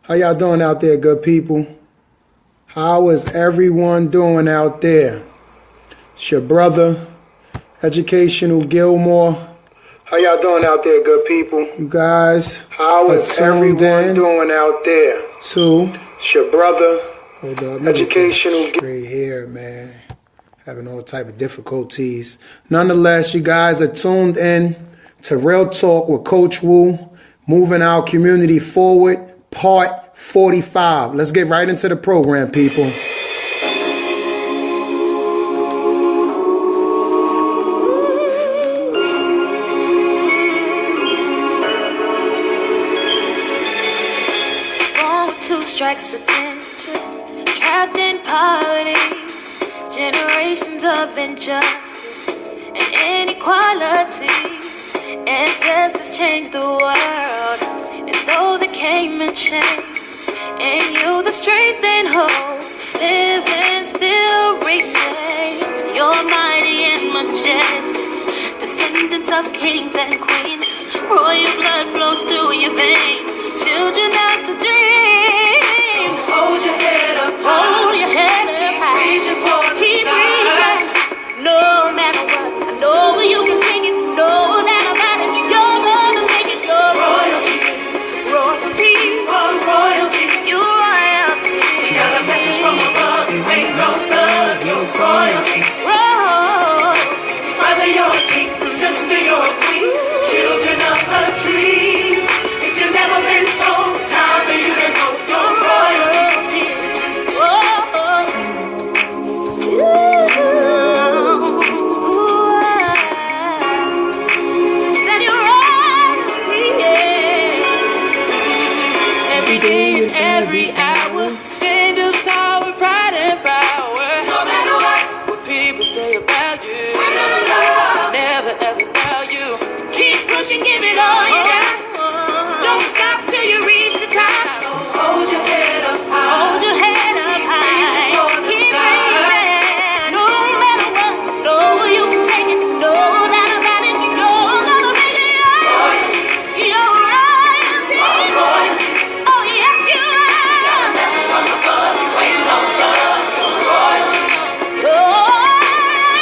How y'all doing out there, good people? How is everyone doing out there? It's your brother, Educational Gilmore. How y'all doing out there, good people? You guys, how is everyone doing out there? It's your brother, Educational Straight here, man. Having all type of difficulties. Nonetheless, you guys are tuned in to Real Talk with Coach Wu, moving our community forward, part 45. Let's get right into the program, people. Two strikes again, trapped in poverty, generations of injustice and inequality. Ancestors changed the world, and though they came in chains, in you the strength and hope lives and still remains. You're mighty and majestic, descendants of kings and queens. Royal blood flows through your veins, children of the dream. So hold your head up high, hold your head up high, reaching for the sky. No matter what, I know you can sing it, know that about it, you're gonna make it. Your royalty, royalty, royalty, you royalty. We got a message from above, you ain't no thug, you royalty. Whether you're a king, sister, you're a queen, children of the dream. If you've never been told, time for you to know your royalty. That you're royalty, yeah. Every day and every hour, stand up tall with pride and power. No matter what people say about you, we're gonna love, never ever doubt you. Keep pushing, give it all you got. Don't stop till you reach the top. So hold your head up high, hold your head up high. Keep reaching, no matter what, know you can take it, know that about it, you're gonna make it. You're royalty, oh yes you are. Got a message from above, you ain't no thug, you're royalty.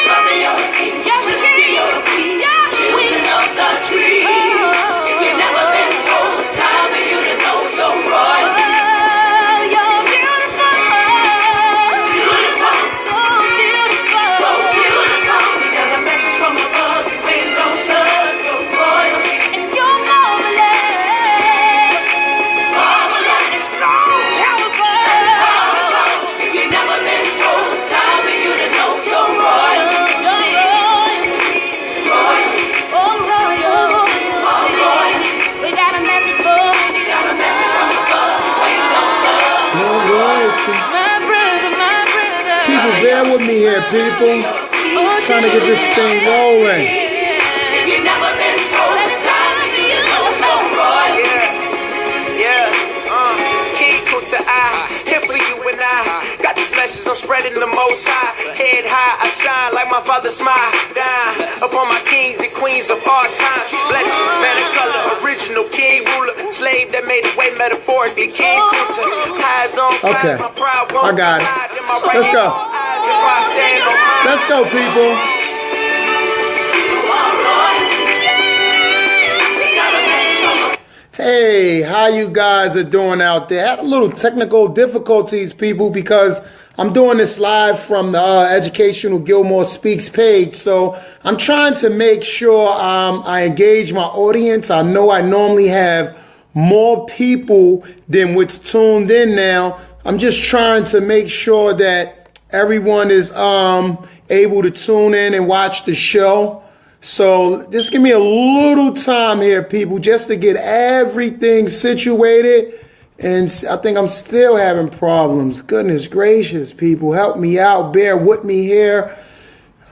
Brother, you're a king, sister, you're a queen, children of the tree. If you've never been told, time for you to know your royalty. You're beautiful, beautiful, so beautiful, so beautiful. We got a message from above, you ain't no thug, you're royalty. And you're marvelous, marvelous, and so powerful. If you've never been told, time for you to know your royalty. We got a message for you. We got a message from above. You ain't no thug. No royalty. My brother. People, bear with me here, people. Trying to get this thing rolling. If you've never been told, time for you to know your royalty. Kiko to I, here for you and I. Got this message, I'm spreading the most high. Head high, I shine like my father's smile. Down upon my kings and queens of all time. Blessings, man of color, original king ruler. Slave that made it way metaphorically. King Kunta, eyes on fire, Okay, my pride won't I got it. hide in my right Let's go. eyes if I stand on mine. Let's go, people. Hey, how you guys are doing out there? Had a little technical difficulties, people, because I'm doing this live from the Educational Gilmore Speaks page. So I'm trying to make sure I engage my audience. I know I normally have more people than what's tuned in now. I'm just trying to make sure that everyone is able to tune in and watch the show. So just give me a little time here, people, just to get everything situated. And I think I'm still having problems. Goodness gracious, people, help me out. Bear with me here.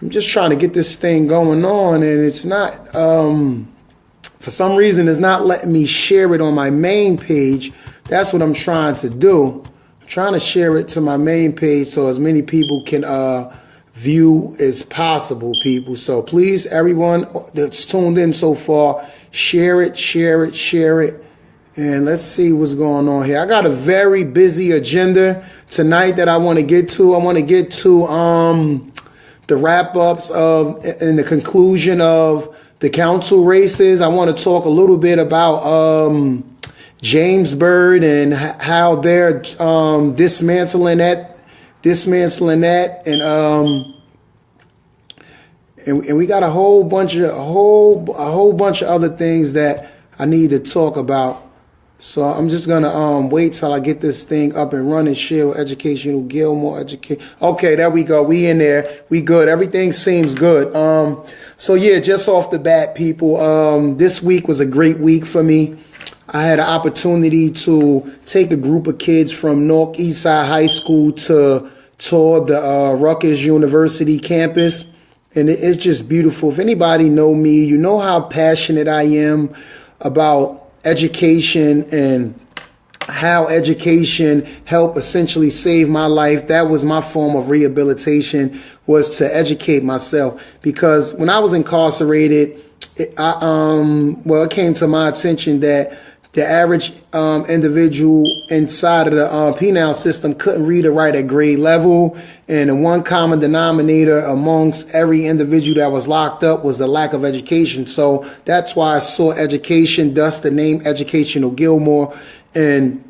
I'm just trying to get this thing going on, and it's not, for some reason, it's not letting me share it on my main page. That's what I'm trying to do. I'm trying to share it to my main page so as many people can view as possible, people. So please, everyone that's tuned in so far, share it, share it, share it. And let's see what's going on here. I got a very busy agenda tonight that I want to get to. I want to get to the wrap-ups of and the conclusion of the council races. I want to talk a little bit about James Byrd and how they're dismantling that, and we got a whole bunch of other things that I need to talk about. So I'm just gonna wait till I get this thing up and running. Share Educational Gilmore Education. Okay, there we go. We in there. We good. Everything seems good. So yeah, just off the bat, people. This week was a great week for me. I had an opportunity to take a group of kids from North Eastside High School to tour the Rutgers University campus, and it's just beautiful. If anybody know me, you know how passionate I am about education and how education helped essentially save my life. That was my form of rehabilitation, was to educate myself. Because when I was incarcerated, it came to my attention that the average individual inside of the penal system couldn't read or write at grade level. And the one common denominator amongst every individual that was locked up was the lack of education. So that's why I saw education, thus the name Educational Gilmore. And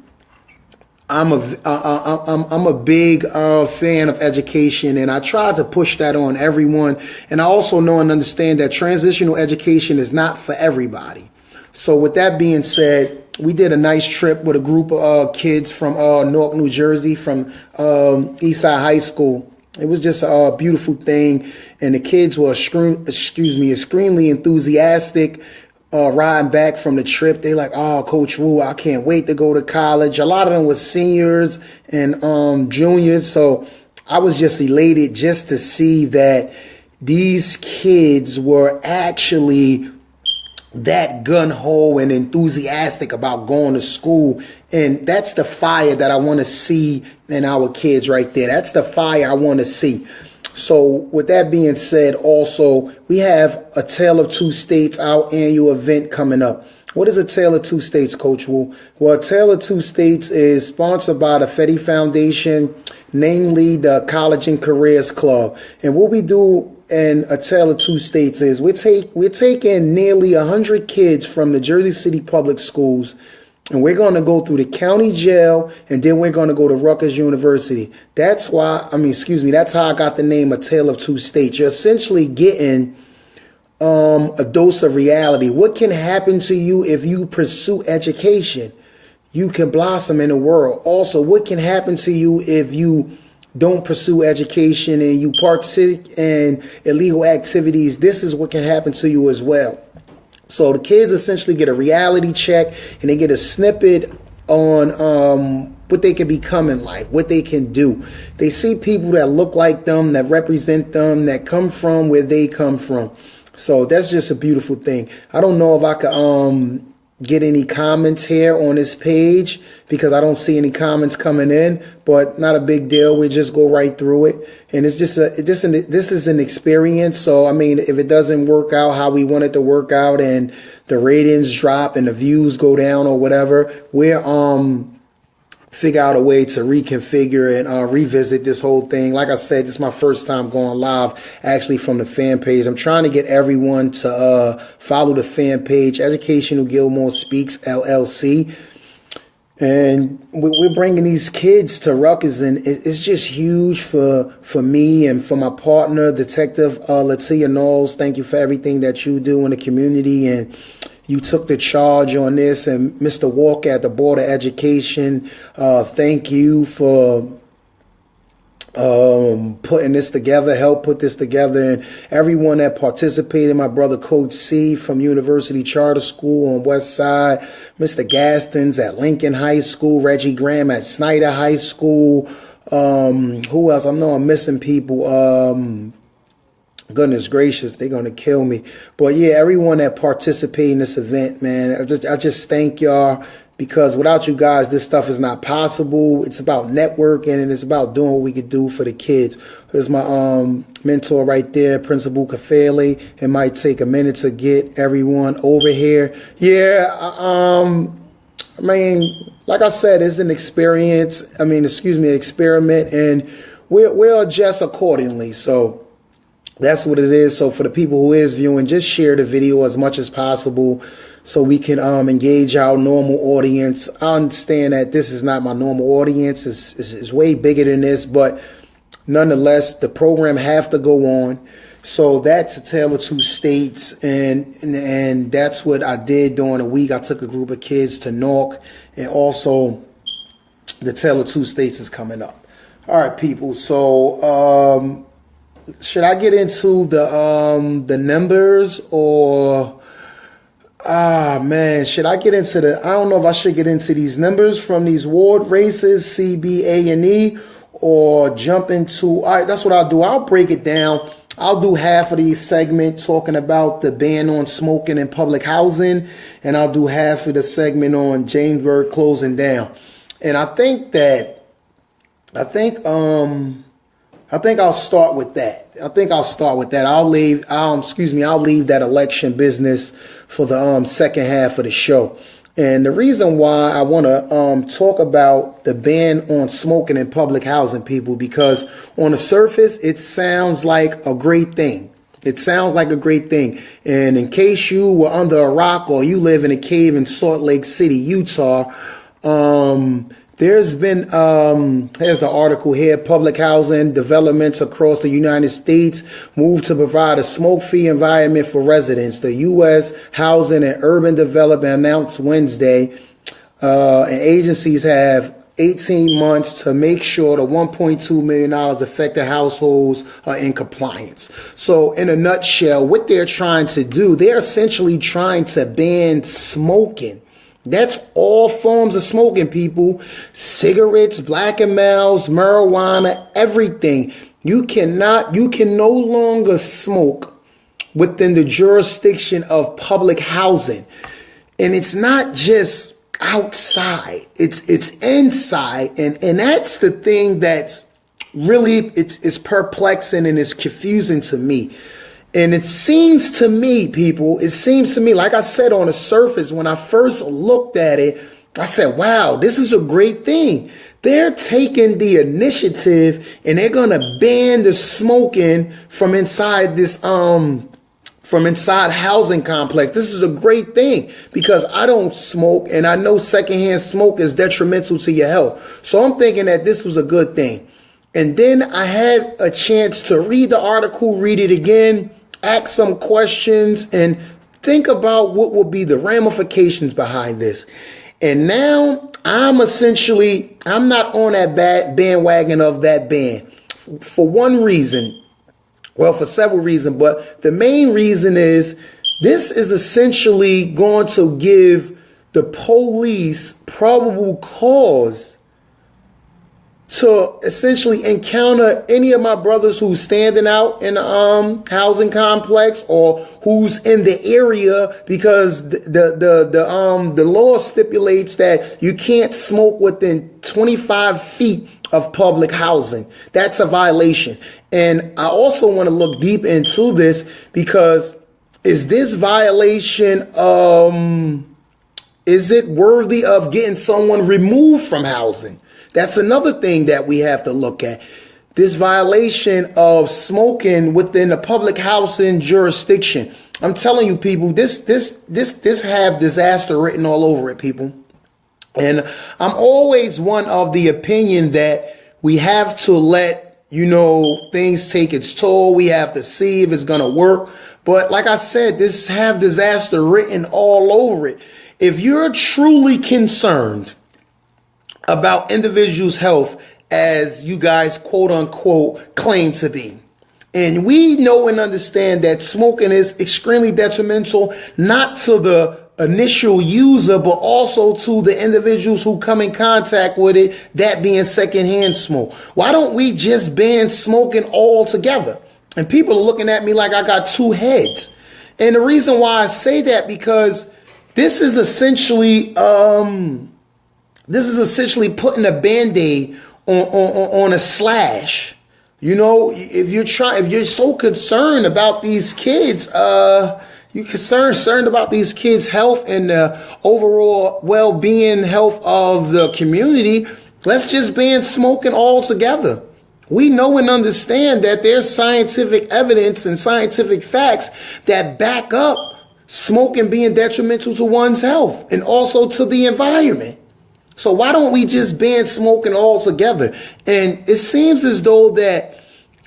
I'm a big fan of education, and I try to push that on everyone. And I also know and understand that transitional education is not for everybody. So with that being said, we did a nice trip with a group of kids from Newark, New Jersey, from Eastside High School. It was just a beautiful thing, and the kids were extremely enthusiastic riding back from the trip. They like, oh, Coach Wu, I can't wait to go to college. A lot of them were seniors and juniors, so I was just elated just to see that these kids were actually that gun-ho and enthusiastic about going to school. And that's the fire that I want to see in our kids right there. That's the fire I want to see. So with that being said, also, we have a Tale of Two States, our annual event coming up. What is a Tale of Two States, Coach Wu? Well, a Tale of Two States is sponsored by the Fetty Foundation, namely the College and Careers Club. And what we do in A Tale of Two States is we're taking nearly 100 kids from the Jersey City Public Schools, and we're going to go through the county jail, and then we're going to go to Rutgers University. That's how I got the name A Tale of Two States. You're essentially getting a dose of reality. What can happen to you if you pursue education? You can blossom in the world. Also, what can happen to you if you don't pursue education and you partake in illegal activities? This is what can happen to you as well. So the kids essentially get a reality check, and they get a snippet on what they can become in life, what they can do. They see people that look like them, that represent them, that come from where they come from. So that's just a beautiful thing. I don't know if I could get any comments here on this page because I don't see any comments coming in, but not a big deal. We just go right through it. And it's just this is an experience. So, I mean, if it doesn't work out how we want it to work out and the ratings drop and the views go down or whatever, we're figure out a way to reconfigure and revisit this whole thing. Like I said, this is my first time going live actually from the fan page. I'm trying to get everyone to follow the fan page, Educational Gilmore Speaks LLC. And we're bringing these kids to Rutgers, and it's just huge for me and for my partner, Detective Latia Knowles. Thank you for everything that you do in the community, and you took the charge on this. And Mr. Walker at the Board of Education, thank you for putting this together, help put this together, and everyone that participated. My brother Coach C from University Charter School on West Side, Mr. Gastons at Lincoln High School, Reggie Graham at Snyder High School. Who else? I know I'm missing people. Goodness gracious, they're gonna kill me. But yeah, everyone that participated in this event, man, I just thank y'all. Because without you guys, this stuff is not possible. It's about networking, and it's about doing what we could do for the kids. There's my mentor right there, Principal Kafele. It might take a minute to get everyone over here. Yeah, I mean, like I said, it's an experience. I mean, excuse me, experiment, and we'll adjust accordingly. So that's what it is. So for the people who is viewing, just share the video as much as possible so we can engage our normal audience. I understand that this is not my normal audience. It's way bigger than this, but nonetheless, the program have to go on. So that's a tale of two states, and that's what I did during the week. I took a group of kids to Newark, and also the tale of two states is coming up. All right, people. So should I get into the numbers, or man, should I get into I don't know if I should get into these numbers from these ward races, C, B, A, and E, or jump into, all right, that's what I'll do. I'll break it down. I'll do half of these segments talking about the ban on smoking in public housing, and I'll do half of the segment on Jamesburg closing down. And I think I'll start with that. I'll leave that election business for the second half of the show. And the reason why I want to talk about the ban on smoking in public housing, people, because on the surface, it sounds like a great thing. And in case you were under a rock or you live in a cave in Salt Lake City, Utah, here's the article here. Public housing developments across the United States move to provide a smoke-free environment for residents. The U.S. Housing and Urban Development announced Wednesday, and agencies have 18 months to make sure the $1.2 million affected households are in compliance. So in a nutshell, what they're trying to do, they're essentially trying to ban smoking. That's all forms of smoking, people. Cigarettes, Black and Milds, marijuana, everything. You can no longer smoke within the jurisdiction of public housing. And it's not just outside, it's inside. And that's the thing that's really, it's perplexing and it's confusing to me. And it seems to me, people, like I said, on the surface, when I first looked at it, I said, wow, this is a great thing. They're taking the initiative and they're going to ban the smoking from inside this, from inside housing complex. This is a great thing because I don't smoke and I know secondhand smoke is detrimental to your health. So I'm thinking that this was a good thing. And then I had a chance to read the article, read it again, ask some questions, and think about what will be the ramifications behind this. And now I'm not on that bandwagon of that ban for one reason. Well, for several reasons, but the main reason is this is essentially going to give the police probable cause to essentially encounter any of my brothers who's standing out in the housing complex or who's in the area, because the law stipulates that you can't smoke within 25 feet of public housing. That's a violation. And I also want to look deep into this because is this violation, is it worthy of getting someone removed from housing? That's another thing that we have to look at. This violation of smoking within the public housing jurisdiction. I'm telling you, people, this have disaster written all over it, people. And I'm always one of the opinion that we have to let, things take its toll. We have to see if it's going to work. But like I said, this have disaster written all over it. If you're truly concerned about individuals' health, as you guys quote unquote claim to be, and we know and understand that smoking is extremely detrimental, not to the initial user, but also to the individuals who come in contact with it, that being secondhand smoke. Why don't we just ban smoking altogether? And people are looking at me like I got two heads. And the reason why I say that, because this is essentially putting a Band-Aid on a slash. If you're so concerned about these kids, You concerned about these kids' health and the overall well-being health of the community. Let's just ban smoking altogether. We know and understand that there's scientific evidence and scientific facts that back up smoking being detrimental to one's health and also to the environment. So why don't we just ban smoking altogether? And it seems as though that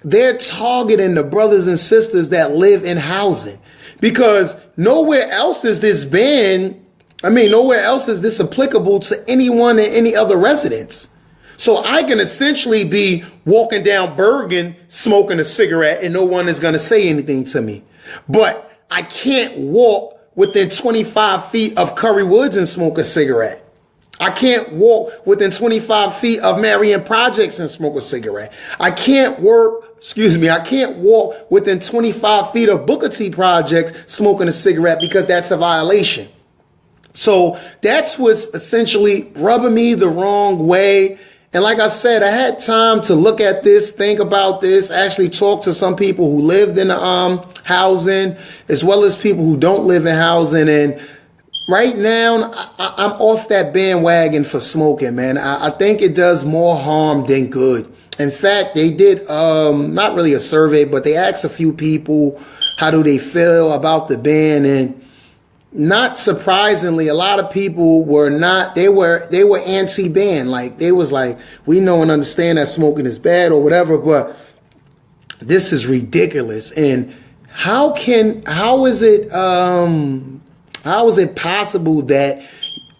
they're targeting the brothers and sisters that live in housing, because nowhere else is this ban. Nowhere else is this applicable to anyone in any other residence. So I can essentially be walking down Bergen smoking a cigarette and no one is going to say anything to me. But I can't walk within 25 feet of Curry Woods and smoke a cigarette. I can't walk within 25 feet of Marion Projects and smoke a cigarette. I can't walk within 25 feet of Booker T Projects smoking a cigarette, because that's a violation. So that's what's essentially rubbing me the wrong way. And like I said, I had time to look at this, think about this, actually talk to some people who lived in housing, as well as people who don't live in housing. And right now, I'm off that bandwagon for smoking, man. I think it does more harm than good. In fact, they did not really a survey, but they asked a few people how do they feel about the ban, and not surprisingly, a lot of people were not. They were anti-ban. Like, they was like, we know and understand that smoking is bad or whatever, but this is ridiculous. And how is it possible that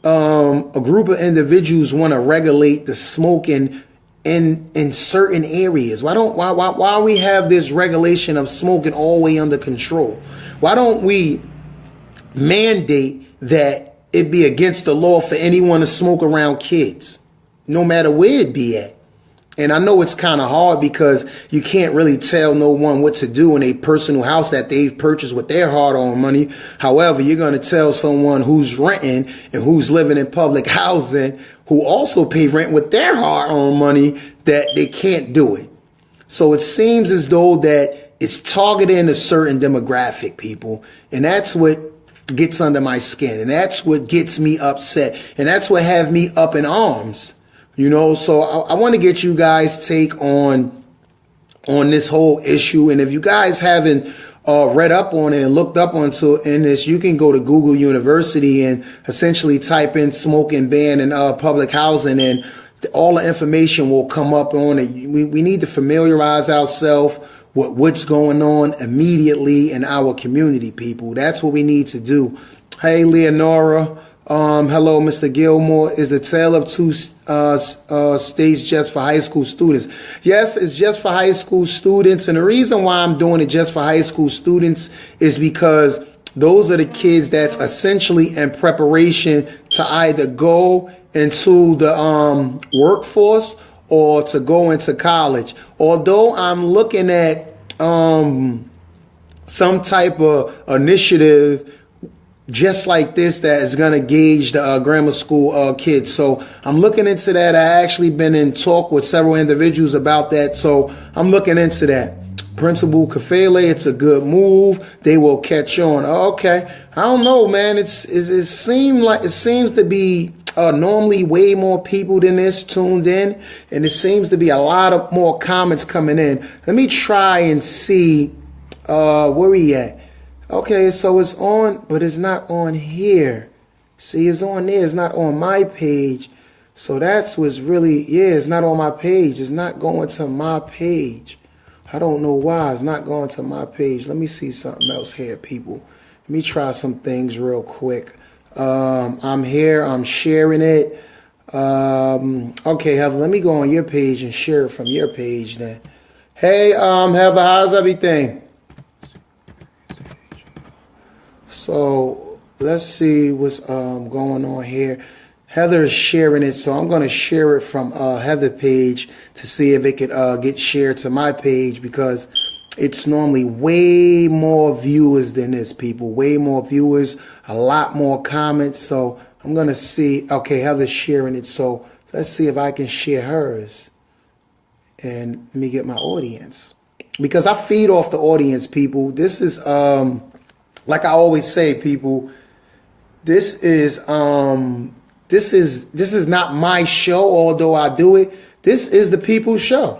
a group of individuals want to regulate the smoking in certain areas? Why we have this regulation of smoking all the way under control? Why don't we mandate that it be against the law for anyone to smoke around kids, no matter where it be at? And I know it's kind of hard because you can't really tell no one what to do in a personal house that they've purchased with their hard-earned money. However, you're going to tell someone who's renting and who's living in public housing, who also pay rent with their hard-earned money, that they can't do it. So it seems as though that it's targeting a certain demographic, people. And that's what gets under my skin. And that's what gets me upset. And that's what have me up in arms. You know, so I want to get you guys' take on this whole issue. And if you guys haven't read up on it and looked up onto in this, you can go to Google University and essentially type in smoking ban in public housing, and all the information will come up on it. We need to familiarize ourselves with what's going on immediately in our community, people. That's what we need to do. Hey, Leonora. Hello, Mr. Gilmore. Is the tale of two states just for high school students? Yes, it's just for high school students. And the reason why I'm doing it just for high school students is because those are the kids that's essentially in preparation to either go into the workforce or to go into college. Although I'm looking at some type of initiative just like this that is going to gauge the grammar school kids. So I'm looking into that. I actually been in talk with several individuals about that. So I'm looking into that. Principal Kafele, it's a good move. They will catch on. Okay. I don't know, man. It seems to be normally way more people than this tuned in, and it seems to be a lot of more comments coming in. Let me try and see where we at. Okay, so it's on, but it's not on here. See, it's on there. It's not on my page. So that's what's really, it's not on my page. It's not going to my page. I don't know why it's not going to my page. Let me see something else here, people. Let me try some things real quick. I'm here. I'm sharing it. Okay, Heather, let me go on your page and share it from your page then. Hey, Heather, how's everything? So let's see what's going on here. Heather is sharing it, so I'm going to share it from Heather's page to see if it could get shared to my page, because it's normally way more viewers than this, people. Way more viewers, a lot more comments. So I'm going to see. Okay, Heather's sharing it, so let's see if I can share hers. And let me get my audience, because I feed off the audience, people. This is like I always say, people, this is not my show, although I do it. This is the people's show.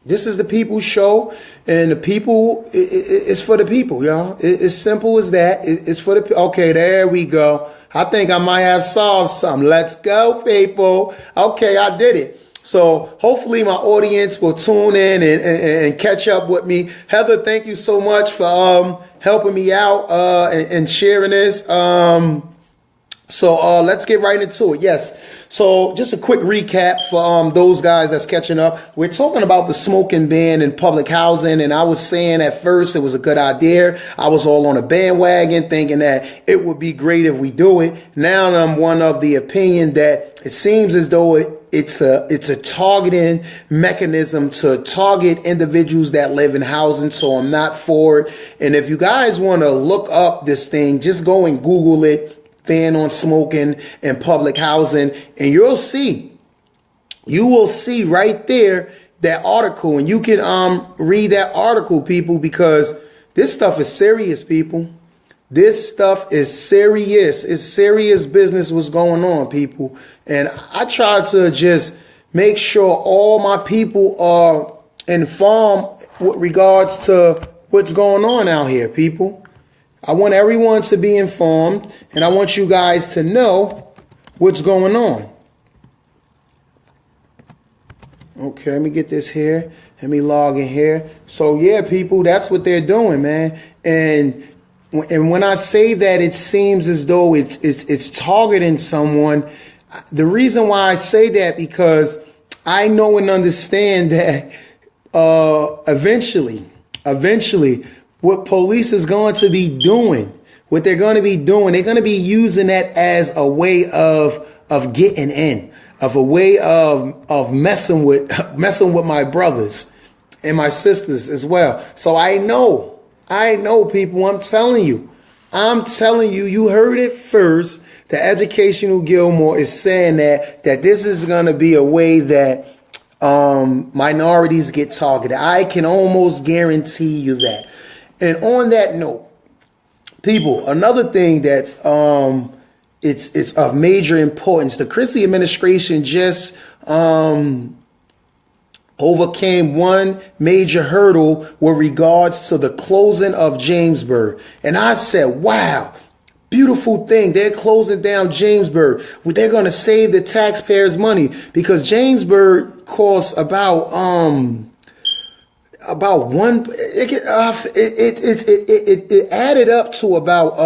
This is the people's show, and the people, it's for the people, y'all. It's simple as that. It's for the, okay, there we go. I think I might have solved something. Let's go, people. Okay, I did it. So hopefully my audience will tune in and catch up with me. Heather, thank you so much for helping me out and sharing this. So let's get right into it. Yes. So just a quick recap for those guys that's catching up. We're talking about the smoking ban in public housing. And I was saying at first it was a good idea. I was all on a bandwagon thinking that it would be great if we do it. Now I'm one of the opinion that it seems as though it's a targeting mechanism to target individuals that live in housing. So I'm not for it. And if you guys want to look up this thing, just go and Google it. Ban on smoking in public housing, and you will see right there that article, and you can read that article, people, because this stuff is serious, people. This stuff is serious. It's serious business what's going on, people. And I try to just make sure all my people are informed with regards to what's going on out here, people. I want everyone to be informed, and I want you guys to know what's going on. Okay, let me get this here. Let me log in here. So, yeah, people, that's what they're doing, man. And when I say that it seems as though it's targeting someone, the reason why I say that because I know and understand that eventually, what police is going to be doing, what they're going to be doing, they're going to be using that as a way of getting in, of a way of messing with my brothers and my sisters as well. So I know people, I'm telling you, you heard it first. The Educational Gilmore is saying that this is going to be a way that minorities get targeted. I can almost guarantee you that. And on that note, people, another thing that's it's of major importance. The Christie administration just overcame one major hurdle with regards to the closing of Jamesburg. And I said, wow, beautiful thing. They're closing down Jamesburg. They're going to save the taxpayers money because Jamesburg costs about one, it added up to about,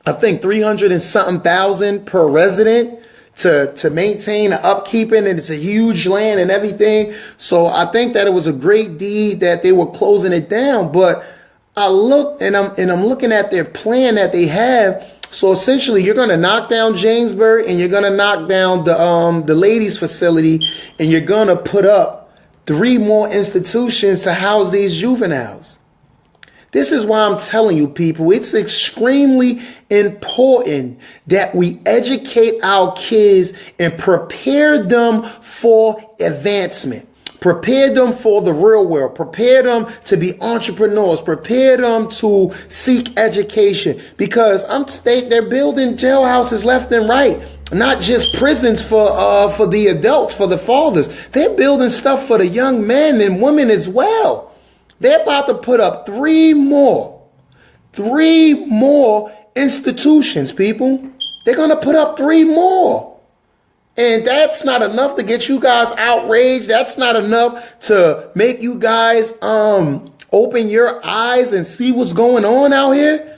I think 300 and something thousand per resident to maintain the upkeeping, and it's a huge land and everything. So I think that it was a great deed that they were closing it down. But I looked and I'm looking at their plan that they have. So essentially, you're going to knock down Jamesburg and you're going to knock down the ladies facility, and you're going to put up 3 more institutions to house these juveniles. This is why I'm telling you, people, it's extremely important that we educate our kids and prepare them for advancement. Prepare them for the real world. Prepare them to be entrepreneurs. Prepare them to seek education, because they're building jailhouses left and right. Not just prisons for the adults, for the fathers. They're building stuff for the young men and women as well. They're about to put up 3 more institutions, people. They're going to put up 3 more. And that's not enough to get you guys outraged. That's not enough to make you guys open your eyes and see what's going on out here.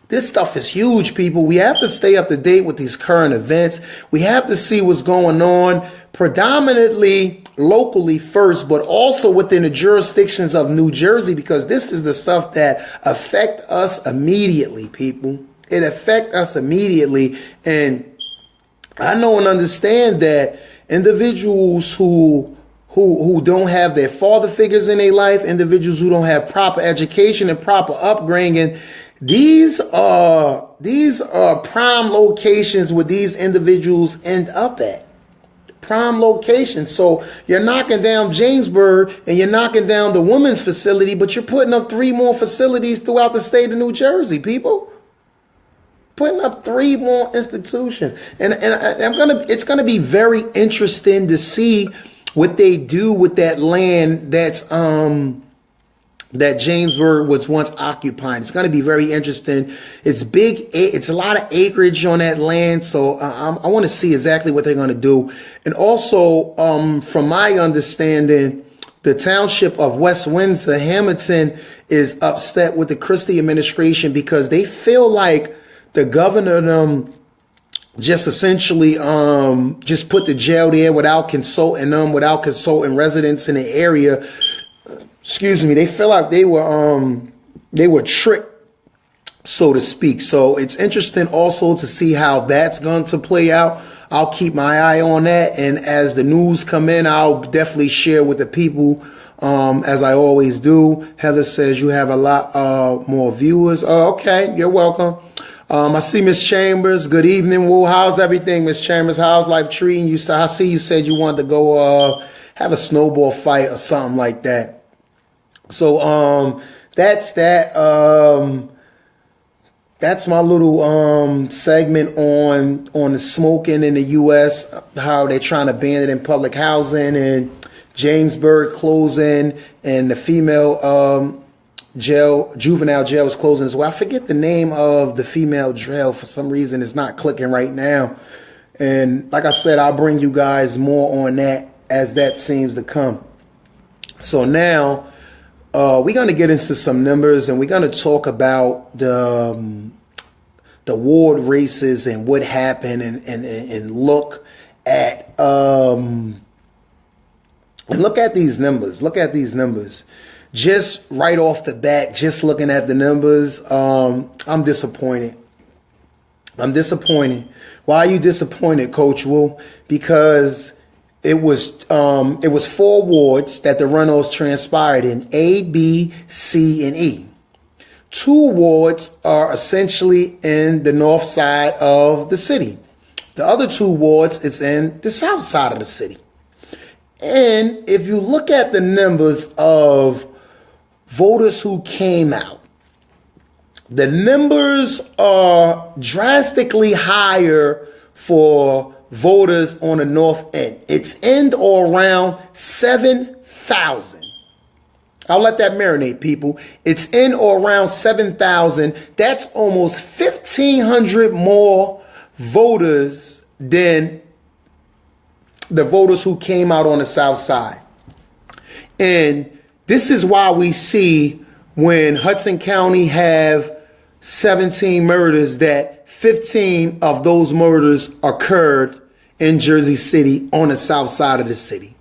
This stuff is huge, people. We have to stay up to date with these current events. We have to see what's going on, predominantly locally first, but also within the jurisdictions of New Jersey, because this is the stuff that affect us immediately, people. It affects us immediately. And I know and understand that individuals who don't have their father figures in their life, individuals who don't have proper education and proper upbringing, these are prime locations where these individuals end up at. prime location. So you're knocking down Jamesburg and you're knocking down the women's facility, but you're putting up 3 more facilities throughout the state of New Jersey, people. Putting up 3 more institutions. And it's gonna be very interesting to see what they do with that land that's that Jamesburg was once occupied. It's going to be very interesting. It's big. It's a lot of acreage on that land. So I want to see exactly what they're going to do. And also, from my understanding, the township of West Windsor, Hamilton, is upset with the Christie administration because they feel like the governor just essentially just put the jail there without consulting them, without consulting residents in the area. Excuse me, they feel like they were tricked, so to speak. So it's interesting also to see how that's going to play out. I'll keep my eye on that. And as the news come in, I'll definitely share with the people, as I always do. Heather says you have a lot more viewers. Oh, okay, you're welcome. I see Miss Chambers. Good evening, Woo. How's everything, Miss Chambers? How's life treating you? I see you said you wanted to go have a snowball fight or something like that. So that's that. That's my little segment on the smoking in the U.S., how they're trying to ban it in public housing, and Jamesburg closing, and the female juvenile jail is closing as well. I forget the name of the female jail. For some reason, it's not clicking right now. And like I said, I'll bring you guys more on that as that seems to come. So now we're going to get into some numbers, and we're going to talk about the ward races and what happened, and look at these numbers. Look at these numbers. Just right off the bat, just looking at the numbers, I'm disappointed. I'm disappointed. Why are you disappointed, Coach Wu? Because it was 4 wards that the runoffs transpired in: A, B, C, and E. 2 wards are essentially in the north side of the city. The other 2 wards is in the south side of the city. And if you look at the numbers of voters who came out, the numbers are drastically higher for voters on the north end. It's in or around 7,000. I'll let that marinate, people. It's in or around 7,000. That's almost 1,500 more voters than the voters who came out on the south side. And this is why we see when Hudson County have 17 murders, that 15 of those murders occurred in Jersey City on the south side of the city.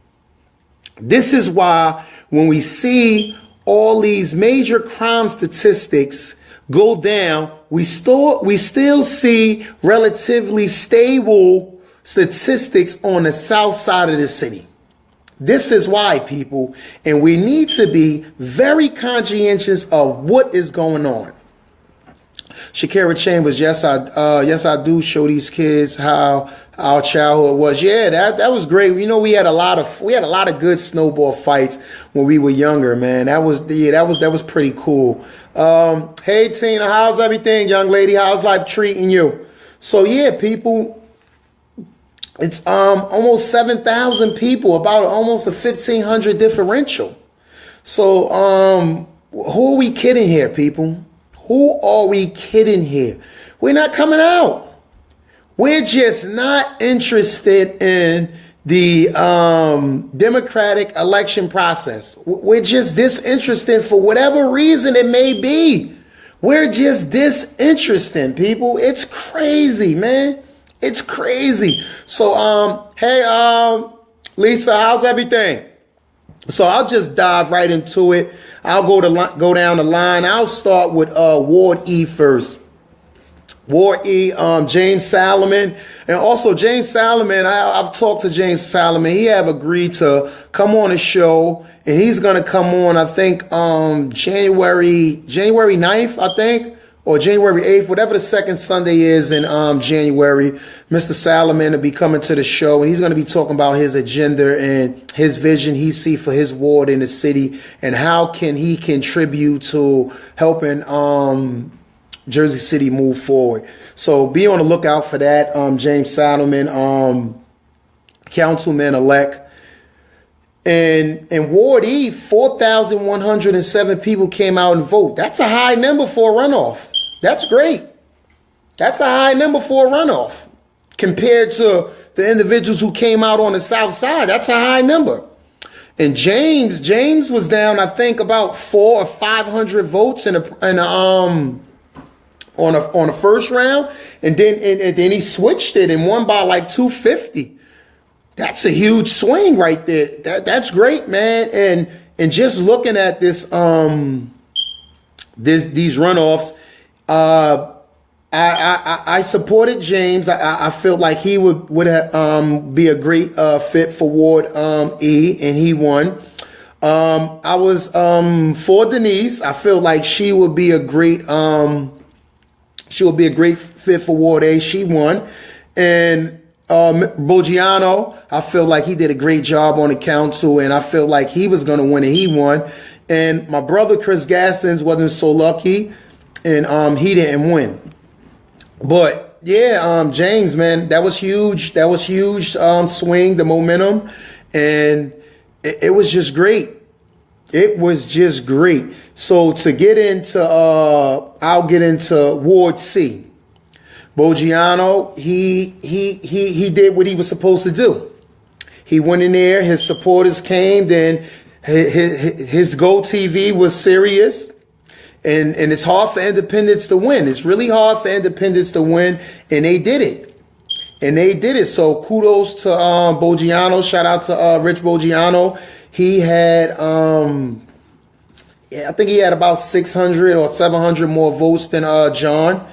This is why when we see all these major crime statistics go down, we still see relatively stable statistics on the south side of the city. This is why, people, and we need to be very conscientious of what is going on. Shakira Chambers, yes, I do show these kids how our childhood was. Yeah, that was great. You know, we had a lot of good snowball fights when we were younger, man. That was pretty cool. Hey Tina, how's everything, young lady? How's life treating you? So yeah, people, it's almost 7,000 people, about almost a 1,500 differential. So who are we kidding here, people? Who are we kidding here? We're not coming out. We're just not interested in the democratic election process. We're just disinterested for whatever reason it may be. We're just disinterested, people. It's crazy, man. It's crazy. So, hey, Lisa, how's everything? So I'll just dive right into it. I'll go down the line. I'll start with Ward E first. Ward E, James Salomon. And also James Salomon, I've talked to James Salomon. He have agreed to come on the show, and he's going to come on, I think, January 9th, I think, or January 8th, whatever the second Sunday is in January, Mr. Salomon will be coming to the show, and he's going to be talking about his agenda and his vision he sees for his ward in the city, and how can he contribute to helping Jersey City move forward. So be on the lookout for that. James Salomon, councilman-elect. And in Ward E, 4,107 people came out and vote. That's a high number for a runoff. That's great. That's a high number for a runoff. Compared to the individuals who came out on the south side, that's a high number. And James was down, I think, about 400 or 500 votes on the first round, and then he switched it and won by like 250. That's a huge swing right there. That's great, man. And just looking at this these runoffs, I supported James. I felt like he would be a great fit for Ward E, and he won. I was for Denise. I feel like she would be a great fit for Ward A. She won. And Bogiano, I feel like he did a great job on the council, and I feel like he was going to win, and he won. And my brother Chris Gastons wasn't so lucky, and he didn't win. But yeah, James, man, that was huge. That was huge swing, the momentum, and it was just great. It was just great. So to get into, I'll get into Ward C. Bogiano, he did what he was supposed to do. He went in there, his supporters came, then his Go TV was serious. And it's hard for independents to win. It's really hard for independents to win, and they did it. So kudos to Bogiano. Shout out to Rich Bogiano. He had, I think he had about 600 or 700 more votes than John.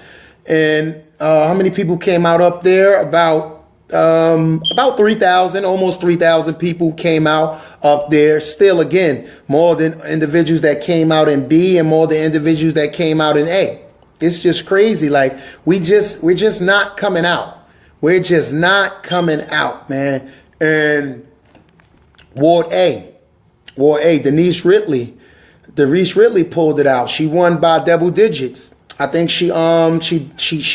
And how many people came out up there? About 3,000, almost 3,000 people came out up there. Still, again, more than individuals that came out in B and more than individuals that came out in A. It's just crazy. Like, we're just not coming out. We're just not coming out, man. And Ward A, Denise Ridley pulled it out. She won by double digits. I think she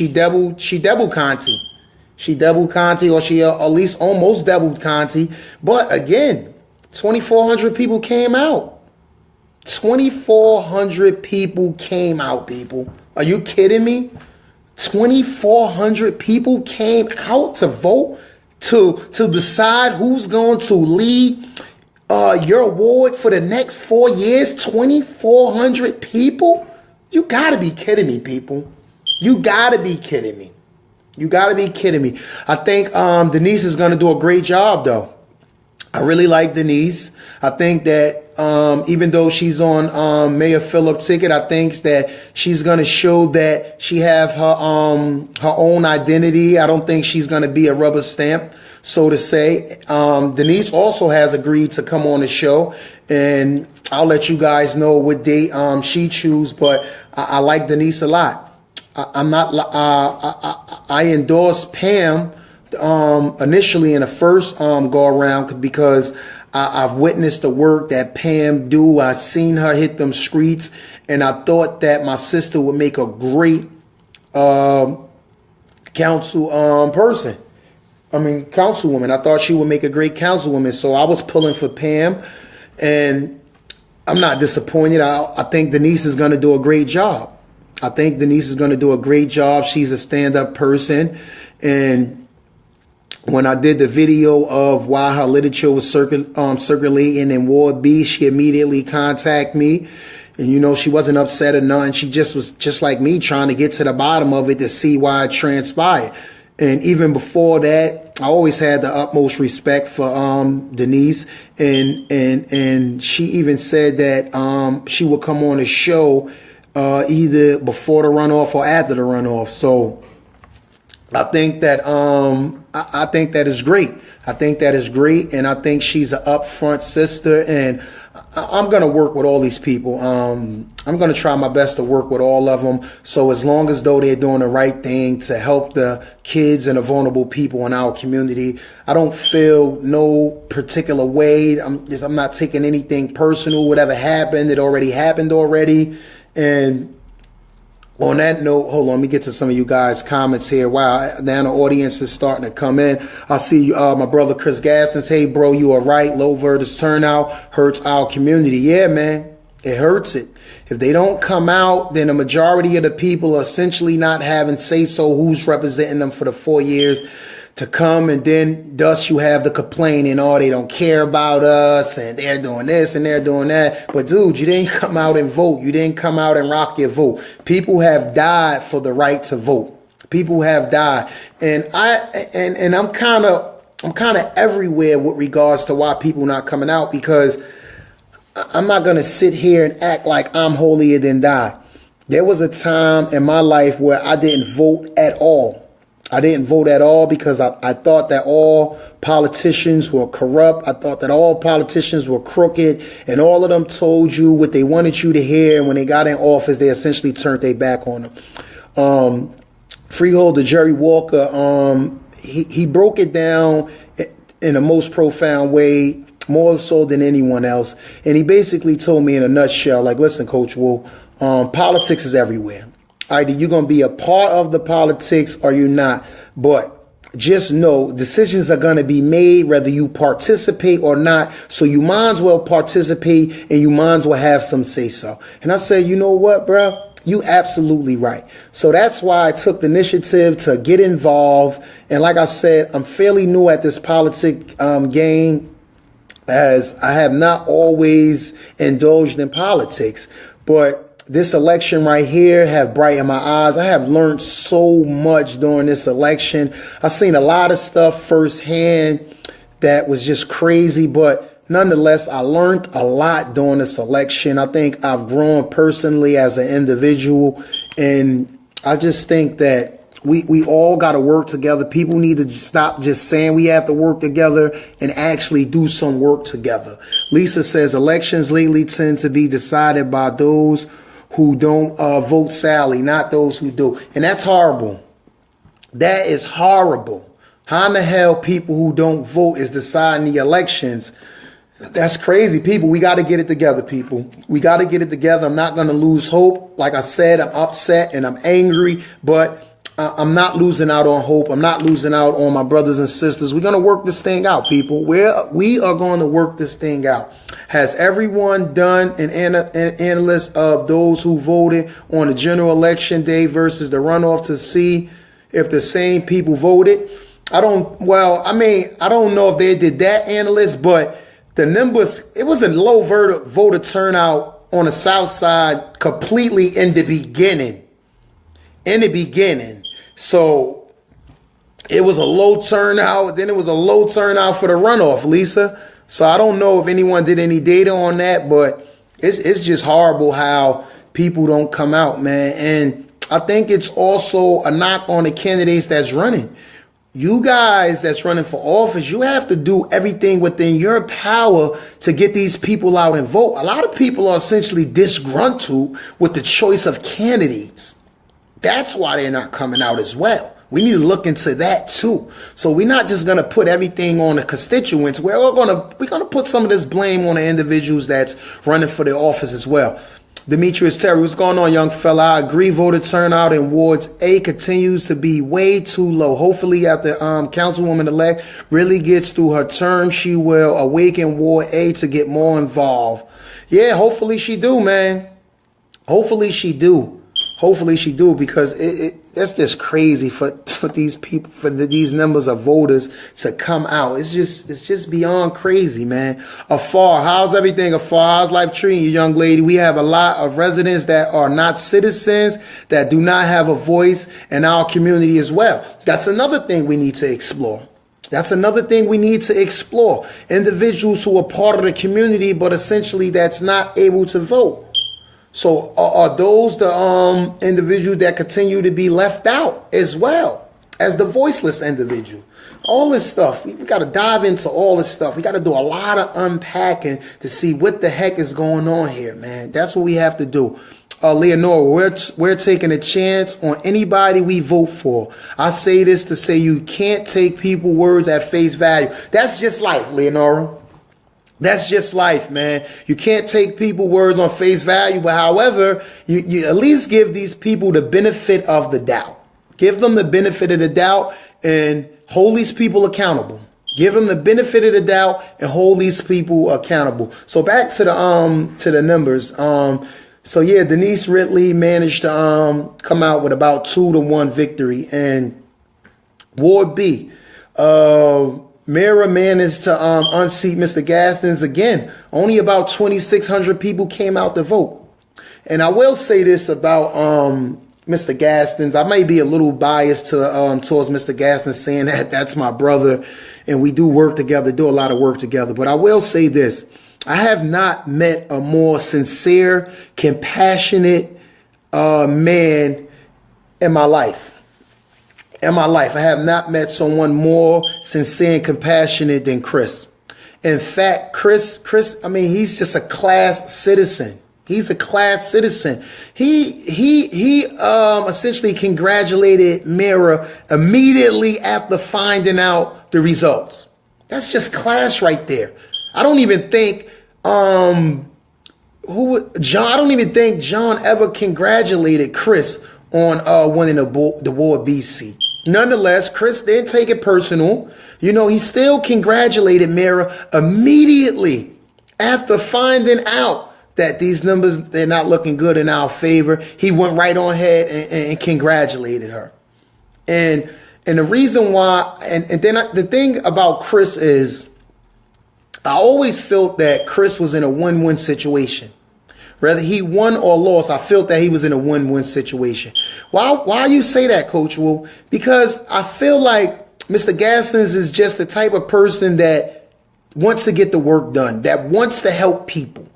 doubled Conti. She doubled Conti, or she at least almost doubled Conti. But again, 2,400 people came out. 2,400 people came out, people. Are you kidding me? 2,400 people came out to vote to decide who's going to lead your ward for the next 4 years. 2,400 people? You gotta be kidding me, people. You gotta be kidding me. You gotta be kidding me. I think Denise is gonna do a great job, though. I really like Denise. I think that even though she's on Mayor Phillip ticket, I think that she's gonna show that she have her own identity. I don't think she's gonna be a rubber stamp, so to say. Denise also has agreed to come on the show, and I'll let you guys know what date she choose. But I like Denise a lot. I endorsed Pam initially in the first go around because I've witnessed the work that Pam do. I've seen her hit them streets, and I thought that my sister would make a great councilwoman. I thought she would make a great councilwoman. So I was pulling for Pam, and I'm not disappointed. I think Denise is going to do a great job. She's a stand-up person. And when I did the video of why her literature was circulating in Ward B, she immediately contacted me. And, she wasn't upset or nothing. She just was just like me, trying to get to the bottom of it to see why it transpired. And even before that, I always had the utmost respect for Denise, and she even said that she would come on the show either before the runoff or after the runoff. So I think that I think that is great. I think that is great, and I think she's an upfront sister, and I'm gonna work with all these people. I'm gonna try my best to work with all of them. So as long as though they're doing the right thing to help the kids and the vulnerable people in our community, I don't feel no particular way. I'm not taking anything personal. Whatever happened, it already happened already, and on that note, hold on, let me get to some of you guys' comments here. Wow, now the audience is starting to come in. I see my brother Chris Gaskins. Hey, bro, you are right. Low versus turnout hurts our community. Yeah, man, it hurts it. If they don't come out, then the majority of the people are essentially not having say-so who's representing them for the 4 years to come, and then thus you have the complaining, oh, they don't care about us, and they're doing this and they're doing that. But dude, you didn't come out and vote. You didn't come out and rock your vote. People have died for the right to vote. People have died, and I'm kind of everywhere with regards to why people not coming out, because I'm not gonna sit here and act like I'm holier than thou. There was a time in my life where I didn't vote at all. I didn't vote at all because I thought that all politicians were corrupt. I thought that all politicians were crooked, and all of them told you what they wanted you to hear. And when they got in office, they essentially turned their back on them. Freeholder Jerry Walker, he broke it down in the most profound way, more so than anyone else. And he basically told me in a nutshell, like, listen, Coach Wu, politics is everywhere. Either you're going to be a part of the politics or you're not. But just know decisions are going to be made whether you participate or not. So you might as well participate, and you might as well have some say so. And I said, you know what, bro? You absolutely right. So that's why I took the initiative to get involved. And like I said, I'm fairly new at this politic game, as I have not always indulged in politics. But this election right here have brightened my eyes. I have learned so much during this election. I've seen a lot of stuff firsthand that was just crazy, but nonetheless, I learned a lot during this election. I think I've grown personally as an individual, and I just think that we all got to work together. People need to stop just saying we have to work together and actually do some work together. Lisa says elections lately tend to be decided by those who don't vote Sally, not those who do. And that's horrible. That is horrible. How in the hell people who don't vote is deciding the elections? That's crazy. People, we got to get it together, people. We got to get it together. I'm not going to lose hope. Like I said, I'm upset and I'm angry, but I'm not losing out on hope. I'm not losing out on my brothers and sisters. We're going to work this thing out, people. We are going to work this thing out. Has everyone done an analysis of those who voted on the general election day versus the runoff to see if the same people voted? I don't know if they did that analysis, but the numbers, it was a low voter turnout on the South Side completely in the beginning. So it was a low turnout. Then it was a low turnout for the runoff, Lisa. So I don't know if anyone did any data on that, but it's just horrible how people don't come out, man. And I think it's also a knock on the candidates that's running. You guys that's running for office, you have to do everything within your power to get these people out and vote. A lot of people are essentially disgruntled with the choice of candidates. That's why they're not coming out as well. We need to look into that too. So we're not just going to put everything on the constituents. We're going to put some of this blame on the individuals that's running for the office as well. Demetrius Terry, what's going on, young fella? I agree. Voter turnout in Wards A continues to be way too low. Hopefully, after Councilwoman-elect really gets through her term, she will awaken Ward A to get more involved. Yeah, hopefully she do, man. Hopefully she do. Because that's just crazy for these people, for these numbers of voters to come out. It's just beyond crazy, man. Afar, how's everything? Afar, how's life treating you, young lady? We have a lot of residents that are not citizens, that do not have a voice in our community as well. That's another thing we need to explore. Individuals who are part of the community, but essentially that's not able to vote. So are those the individuals that continue to be left out as well? as the voiceless individual. All this stuff, we got to dive into all this stuff. We got to do a lot of unpacking to see what the heck is going on here, man. That's what we have to do. Leonora, we're taking a chance on anybody we vote for. I say this to say you can't take people's words at face value. That's just life, Leonora. That's just life, man. You can't take people's words on face value, but however, you at least give these people the benefit of the doubt. Give them the benefit of the doubt and hold these people accountable. Give them the benefit of the doubt and hold these people accountable. So back to the numbers. So yeah, Denise Ridley managed to come out with about 2-1 victory. And Ward B, Mara managed to unseat Mr. Gastons again. Only about 2,600 people came out to vote. And I will say this about Mr. Gastons. I may be a little biased to towards Mr. Gastons, saying that that's my brother and we do work together, do a lot of work together. But I will say this. I have not met a more sincere, compassionate man in my life. I have not met someone more sincere and compassionate than Chris. In fact, Chris, I mean, he's just a class citizen. He's a class citizen. He essentially congratulated Mara immediately after finding out the results. That's just class right there. I don't even think John ever congratulated Chris on winning the Ward B seat. Nonetheless, Chris didn't take it personal. You know, he still congratulated Mara immediately after finding out that these numbers, they're not looking good in our favor. He went right on ahead and congratulated her. And the reason why, the thing about Chris is, I always felt that Chris was in a win-win situation. Whether he won or lost, I felt that he was in a win-win situation. Why you say that, Coach Wu? Because I feel like Mr. Gastons is just the type of person that wants to get the work done, that wants to help people.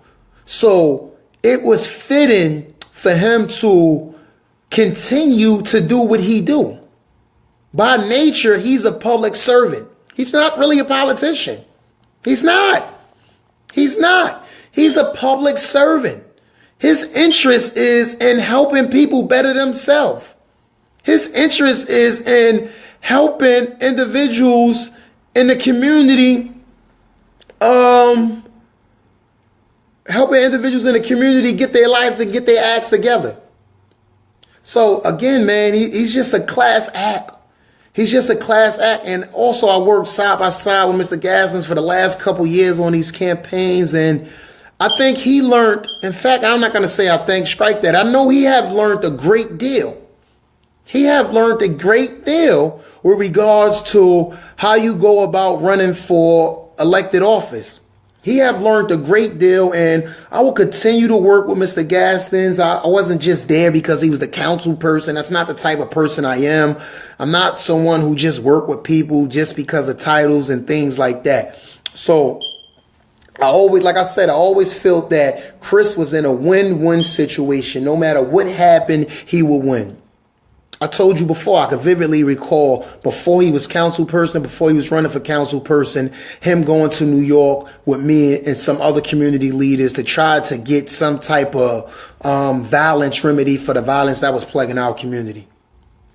So it was fitting for him to continue to do what he do. By nature, he's a public servant. He's not really a politician. He's not. He's a public servant. His interest is in helping people better themselves. His interest is in helping individuals in the community, get their lives and get their acts together. So again, man, he's just a class act. He's just a class act. And also I worked side by side with Mr. Gastons for the last couple years on these campaigns. And I think he learned, in fact, I'm not going to say I think, strike that. I know he have learned a great deal. He have learned a great deal with regards to how you go about running for elected office. He have learned a great deal, and I will continue to work with Mr. Gastons. I wasn't just there because he was the council person. That's not the type of person I am. I'm not someone who just work with people just because of titles and things like that. So I always felt that Chris was in a win-win situation. No matter what happened, he would win. I told you before, I could vividly recall before he was council person, before he was running for council person, him going to New York with me and some other community leaders to try to get some type of violence remedy for the violence that was plaguing our community.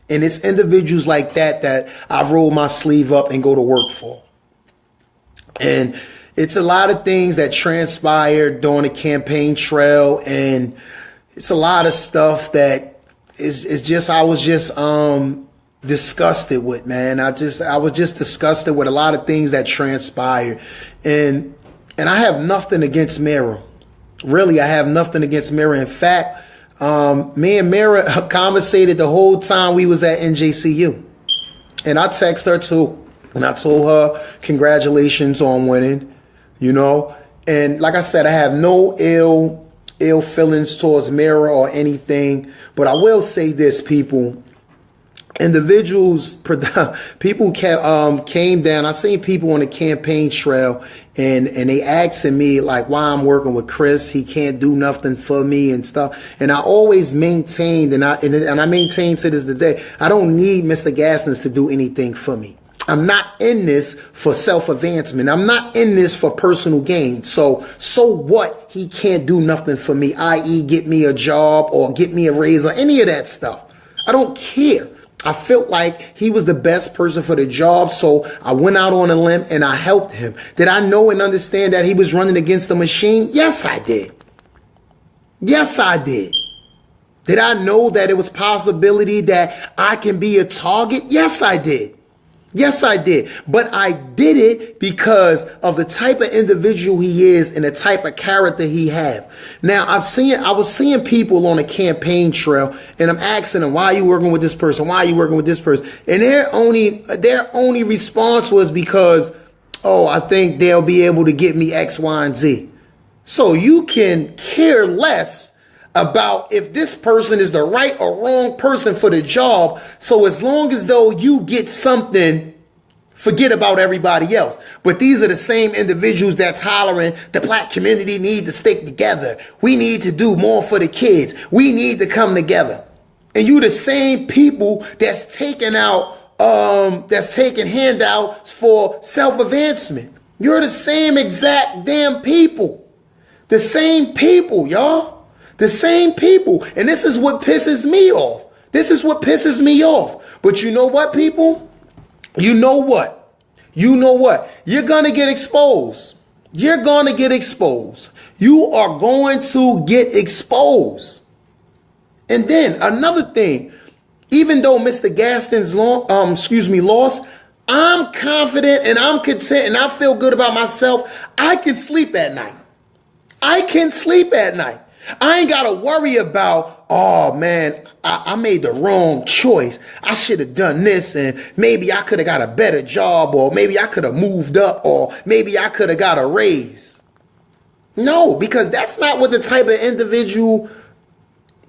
And it's individuals like that I roll my sleeve up and go to work for. And it's a lot of things that transpired during the campaign trail, and it's a lot of stuff that it's just, I was just disgusted with, man. I was just disgusted with a lot of things that transpired. And I have nothing against Mara. Really, I have nothing against Mara. In fact, me and Mara conversated the whole time we was at NJCU. And I texted her too. And I told her, congratulations on winning, you know. And like I said, I have no ill feelings towards Mara or anything. But I will say this, people. individuals, people came down. I seen people on the campaign trail, and they asking me like why I'm working with Chris. He can't do nothing for me and stuff. And I always maintained, and I maintain to this day, I don't need Mr. Gaskins to do anything for me. I'm not in this for self-advancement. I'm not in this for personal gain. So what? He can't do nothing for me, i.e. get me a job or get me a raise or any of that stuff. I don't care. I felt like he was the best person for the job, so I went out on a limb and I helped him. Did I know and understand that he was running against the machine? Yes, I did. Yes, I did. Did I know that it was possibility that I can be a target? Yes, I did. Yes, I did. But I did it because of the type of individual he is and the type of character he have. Now, I was seeing people on a campaign trail, and I'm asking them, why are you working with this person? Why are you working with this person? And their only response was because, oh, I think they'll be able to get me X, Y, and Z. So you can care less about if this person is the right or wrong person for the job. So as long as though you get something, forget about everybody else. But these are the same individuals that's hollering, the black community need to stick together. We need to do more for the kids. We need to come together. And you the same people that's taking handouts for self-advancement. You're the same exact damn people. The same people, y'all. The same people. And this is what pisses me off. This is what pisses me off. But you know what, people? You know what? You know what? You're going to get exposed. You're going to get exposed. You are going to get exposed. And then another thing, even though Mr. Gaston's lost, I'm confident and I'm content and I feel good about myself. I can sleep at night. I can sleep at night. I ain't got to worry about, oh man, I made the wrong choice. I should have done this, and maybe I could have got a better job, or maybe I could have moved up, or maybe I could have got a raise. No, because that's not what the type of individual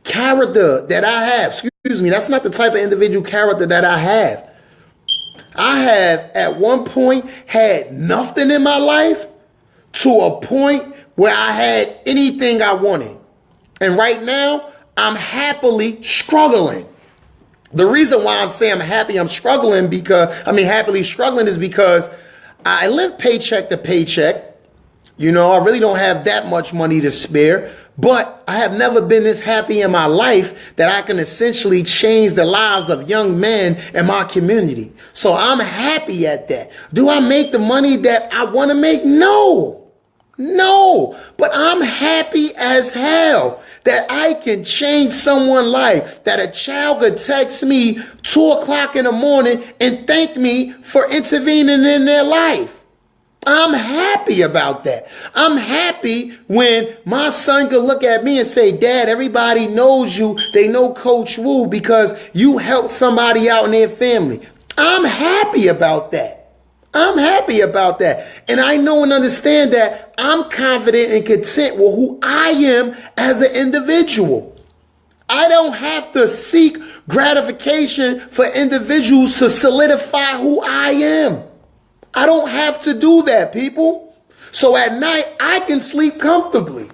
character that I have. Excuse me, that's not the type of individual character that I have. I have at one point had nothing in my life to a point where I had anything I wanted. And right now, I'm happily struggling. The reason why I'm saying I'm struggling is because I live paycheck to paycheck. You know, I really don't have that much money to spare, but I have never been this happy in my life that I can essentially change the lives of young men in my community. So I'm happy at that. Do I make the money that I want to make? No, but I'm happy as hell that I can change someone's life, that a child could text me 2:00 in the morning and thank me for intervening in their life. I'm happy about that. I'm happy when my son could look at me and say, Dad, everybody knows you. They know Coach Wu because you helped somebody out in their family. I'm happy about that. I'm happy about that. And I know and understand that I'm confident and content with who I am as an individual. I don't have to seek gratification for individuals to solidify who I am. I don't have to do that, people. So at night, I can sleep comfortably.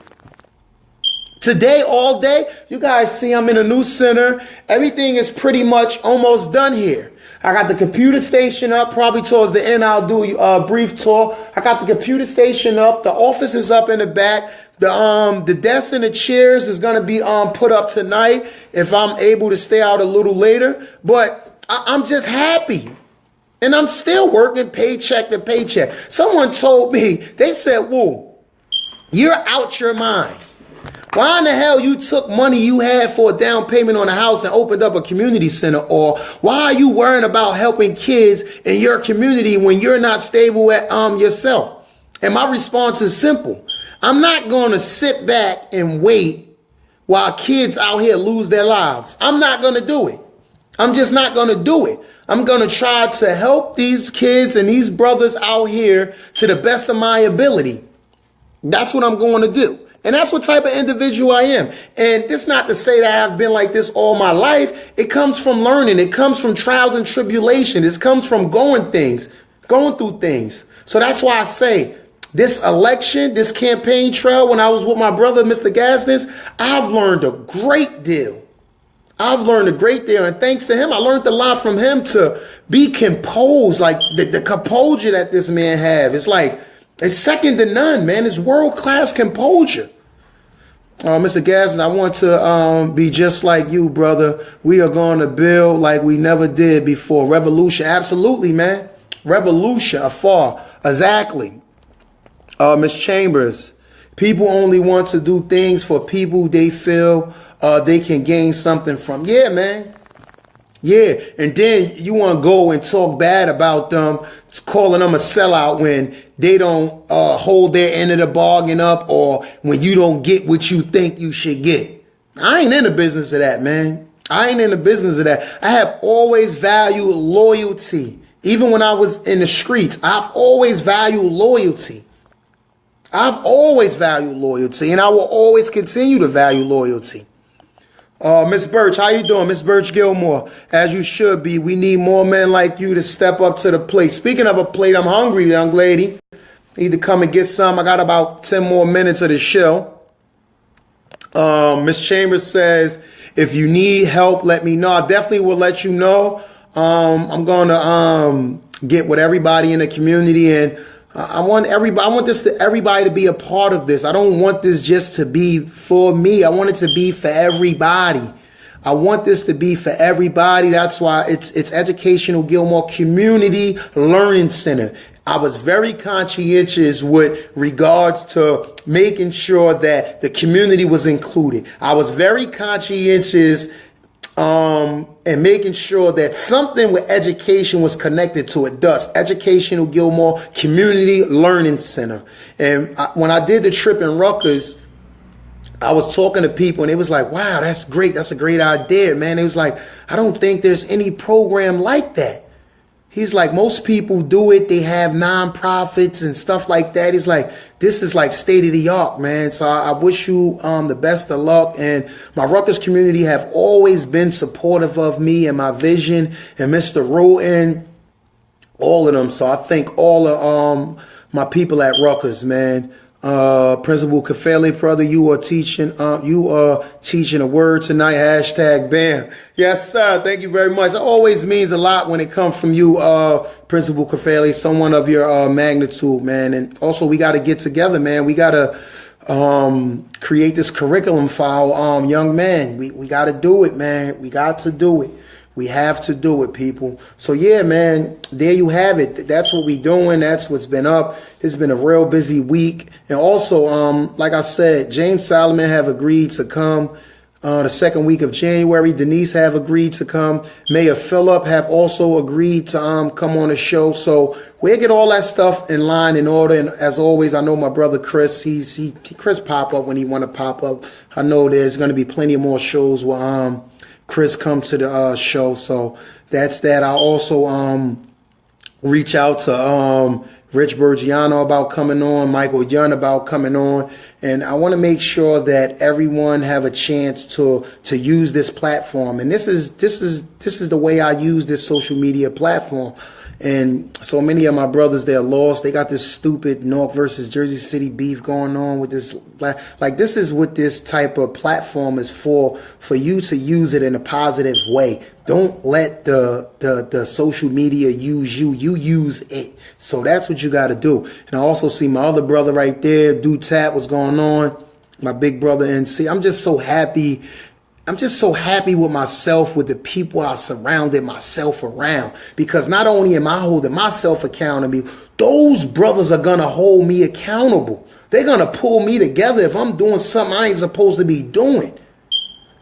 Today, all day, you guys see I'm in a new center. Everything is pretty much almost done here. I got the computer station up. Probably towards the end, I'll do a brief tour. I got the computer station up. The office is up in the back. The desks and the chairs is going to be put up tonight if I'm able to stay out a little later. But I'm just happy. And I'm still working paycheck to paycheck. Someone told me, they said, Woo, you're out your mind. Why in the hell you took money you had for a down payment on a house and opened up a community center? Or why are you worrying about helping kids in your community when you're not stable at yourself? And my response is simple. I'm not going to sit back and wait while kids out here lose their lives. I'm not going to do it. I'm just not going to do it. I'm going to try to help these kids and these brothers out here to the best of my ability. That's what I'm going to do. And that's what type of individual I am. And it's not to say that I've been like this all my life. It comes from learning. It comes from trials and tribulations. It comes from going through things. So that's why I say this election, this campaign trail, when I was with my brother, Mr. Gasness, I've learned a great deal. And thanks to him, I learned a lot from him to be composed, like the composure that this man have. It's like, it's second to none, man. It's world-class composure. Mr. Gasness, I want to be just like you, brother. We are going to build like we never did before. Revolution, absolutely, man. Revolution, afar, exactly. Miss Chambers, people only want to do things for people they feel they can gain something from. Yeah, man. Yeah, and then you want to go and talk bad about them, calling them a sellout when they don't hold their end of the bargain up, or when you don't get what you think you should get. I ain't in the business of that, man. I have always valued loyalty. Even when I was in the streets, I've always valued loyalty. And I will always continue to value loyalty. Miss Birch, how you doing? Miss Birch Gilmore, as you should be. We need more men like you to step up to the plate. Speaking of a plate, I'm hungry, young lady. Need to come and get some. I got about 10 more minutes of the show. Miss Chambers says, if you need help, let me know. I definitely will let you know. I'm going to get with everybody in the community, and I want everybody to be a part of this. I don't want this just to be for me. I want it to be for everybody. That's why it's Educational Gilmore Community Learning Center. I was very conscientious with regards to making sure that the community was included. I was very conscientious and making sure that something with education was connected to it. Thus, Educational Gilmore Community Learning Center. And when I did the trip in Rutgers, I was talking to people and it was like, wow, that's great. That's a great idea, man. It was like, I don't think there's any program like that. He's like, most people do it. They have nonprofits and stuff like that. He's like, this is like state of the art, man. So I wish you the best of luck. And my Rutgers community have always been supportive of me and my vision, and Mr. Roten, all of them. So I thank all of my people at Rutgers, man. Principal Kafele, brother, you are teaching a word tonight. Hashtag BAM. Yes, sir. Thank you very much. It always means a lot when it comes from you, Principal Kafele, someone of your magnitude, man. And also, we got to get together, man. We got to create this curriculum for our young men. We got to do it, man. We got to do it. We have to do it, people. So, yeah, man, there you have it. That's what we doing. That's what's been up. It's been a real busy week. And also, like I said, James Solomon have agreed to come the second week of January. Denise have agreed to come. Mayor Phillip have also agreed to come on the show. So we'll get all that stuff in line, in order. And as always, I know my brother Chris, Chris pop up when he want to pop up. I know there's going to be plenty more shows where Chris come to the show. So that's that. I also reach out to Rich Bergiano about coming on, Michael Young about coming on, and I want to make sure that everyone have a chance to use this platform. And this is the way I use this social media platform. And so many of my brothers, they're lost. They got this stupid North versus Jersey City beef going on with this. Like, this is what this type of platform is for you to use it in a positive way. Don't let the social media use you. You use it. So that's what you got to do. And I also see my other brother right there, Dude Tap, what's going on? My big brother NC. I'm just so happy with myself, with the people I surrounded myself around, because not only am I holding myself accountable, those brothers are going to hold me accountable. They're going to pull me together if I'm doing something I ain't supposed to be doing.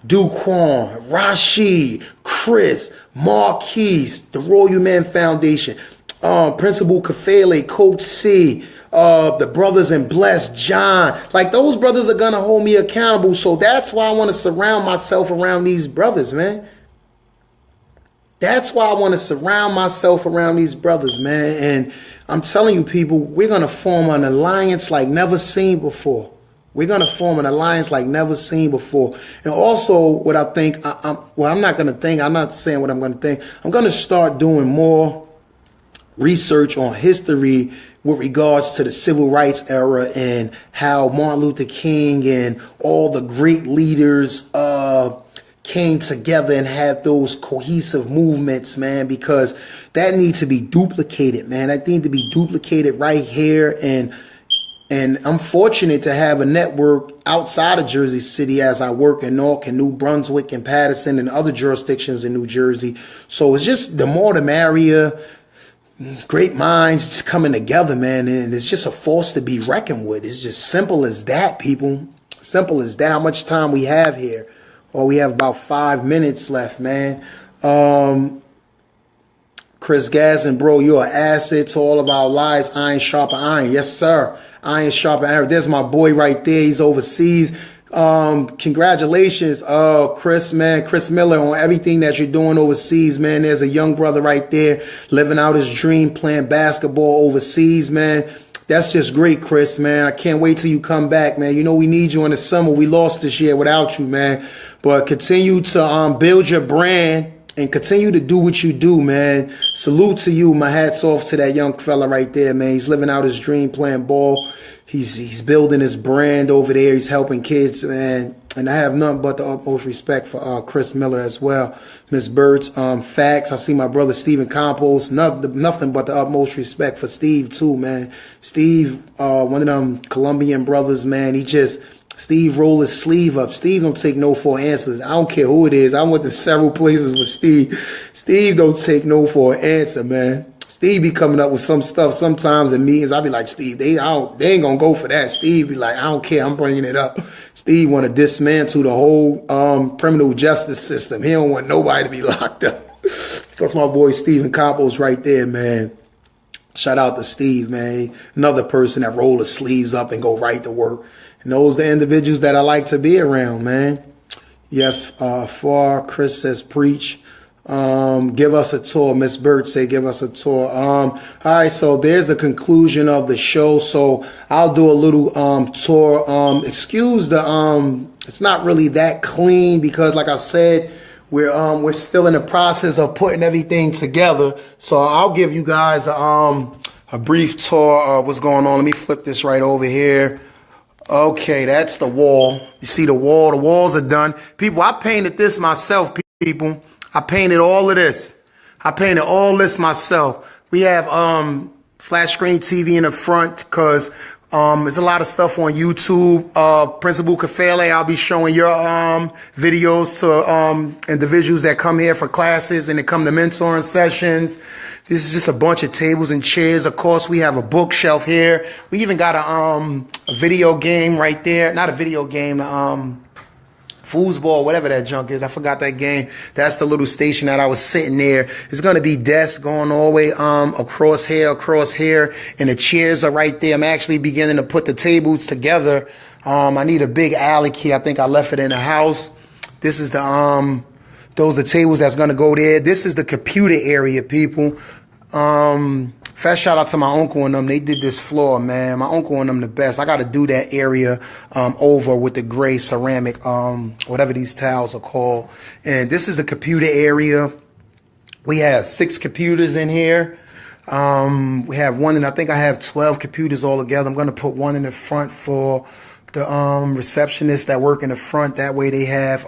Duquan, Rashid, Chris, Marquise, the Royal Man Foundation, Principal Kafele, Coach C, the brothers in Blessed, John, like those brothers are going to hold me accountable. So that's why I want to surround myself around these brothers, man. That's why I want to surround myself around these brothers, man. And I'm telling you, people, we're going to form an alliance like never seen before. We're going to form an alliance like never seen before. And also what I think, I'm not going to think, I'm not saying what I'm going to think. I'm going to start doing more research on history with regards to the civil rights era and how Martin Luther King and all the great leaders came together and had those cohesive movements, man, because that needs to be duplicated, man. That needs to be duplicated right here. And I'm fortunate to have a network outside of Jersey City as I work in Newark and New Brunswick and Patterson and other jurisdictions in New Jersey. So it's just the more the merrier. Great minds just coming together, man, and it's just a force to be reckoned with. It's just simple as that, people. Simple as that. How much time we have here? Oh, we have about 5 minutes left, man. Chris Gasson, bro, you're an asset to all of our lives. Iron sharpen iron. Yes, sir. Iron sharpen iron. There's my boy right there. He's overseas. Congratulations, Chris, man, Chris Miller, on everything that you're doing overseas, man. There's a young brother right there living out his dream, playing basketball overseas, man. That's just great, Chris, man. I can't wait till you come back, man. You know we need you in the summer. We lost this year without you, man. But continue to build your brand and continue to do what you do, man. Salute to you. My hat's off to that young fella right there, man. He's living out his dream, playing ball. He's building his brand over there. He's helping kids, man. And I have nothing but the utmost respect for Chris Miller as well. Miss Bird's facts. I see my brother Stephen Campos. Nothing but the utmost respect for Steve too, man. Steve, one of them Colombian brothers, man. Steve roll his sleeve up. Steve don't take no for answers. I don't care who it is. I went to several places with Steve. Steve don't take no for an answer, man. Steve be coming up with some stuff sometimes in meetings. I'll be like, Steve, they ain't gonna go for that. Steve be like, I don't care, I'm bringing it up. Steve want to dismantle the whole criminal justice system. He don't want nobody to be locked up. That's my boy Stephen Campos right there, man. Shout out to Steve, man. Another person that roll his sleeves up and go right to work. And those are the individuals that I like to be around, man. Yes, Far Chris says preach. Give us a tour. Miss Bird say give us a tour. All right, so there's the conclusion of the show. So I'll do a little tour. Excuse the it's not really that clean because like I said, we're still in the process of putting everything together. So I'll give you guys a brief tour of what's going on. Let me flip this right over here. Okay, that's the wall. You see the wall? The walls are done. People, I painted this myself, people. I painted all of this. I painted all this myself. We have flat screen TV in the front because there's a lot of stuff on YouTube. Principal Kafele, I'll be showing your videos to individuals that come here for classes and they come to mentoring sessions. This is just a bunch of tables and chairs. Of course, we have a bookshelf here. We even got a video game right there. Not a video game, foosball, whatever that junk is. I forgot that game. That's the little station that I was sitting there. It's going to be desks going all the way across here, and the chairs are right there. I'm actually beginning to put the tables together. I need a big alley key. I think I left it in the house. This is the those are the tables that's going to go there. This is the computer area, people. Fast shout out to my uncle and them. They did this floor, man. My uncle and them the best. I got to do that area over with the gray ceramic, whatever these tiles are called. And this is the computer area. We have 6 computers in here. We have one, and I think I have 12 computers all together. I'm going to put one in the front for the receptionists that work in the front. That way they have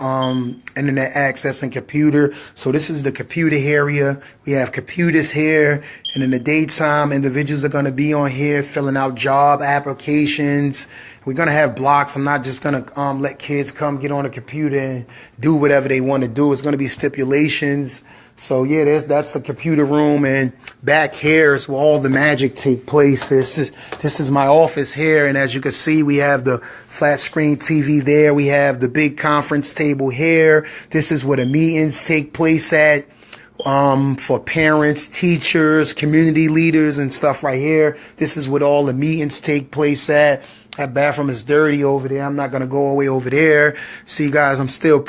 internet access and computer. So this is the computer area. We have computers here, and in the daytime individuals are going to be on here filling out job applications. We're going to have blocks. I'm not just going to let kids come get on a computer and do whatever they want to do. It's going to be stipulations. So yeah, that's the computer room, and back here is where all the magic take place. This is my office here, and as you can see, we have the flat screen TV there. We have the big conference table here. This is where the meetings take place at for parents, teachers, community leaders, and stuff right here. This is where all the meetings take place at. That bathroom is dirty over there. I'm not gonna go all the way over there. See, guys, I'm still